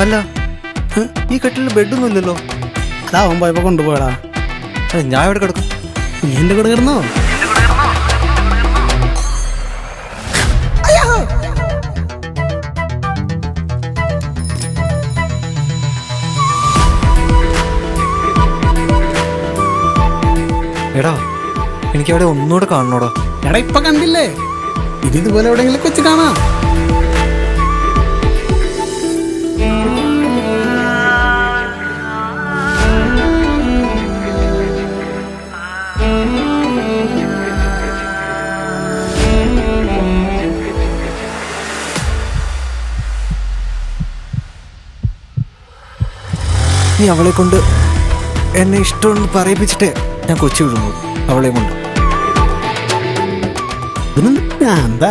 അല്ല ഈ കെട്ടിൽ ബെഡൊന്നും ഇല്ലല്ലോ. അതാ അവൻ പോയപ്പോ കൊണ്ടുപോയടാ. ഞാൻ എവിടെ കിടക്കും? നീ എന്റെ കൂടെ കിടന്നോ? എടാ എനിക്ക് അവിടെ ഒന്നുകൂടെ കാണണോടാ. എടാ ഇപ്പൊ കണ്ടില്ലേ, ഇതുപോലെ എവിടെയെങ്കിലും വെച്ച് കാണാം. നീ അവളെ കൊണ്ട് എന്നെ ഇഷ്ടമെന്ന് പറയിപ്പിച്ചിട്ടേ ഞാൻ കൊച്ചി വിടുന്നു അവളെ കൊണ്ട്. എന്താ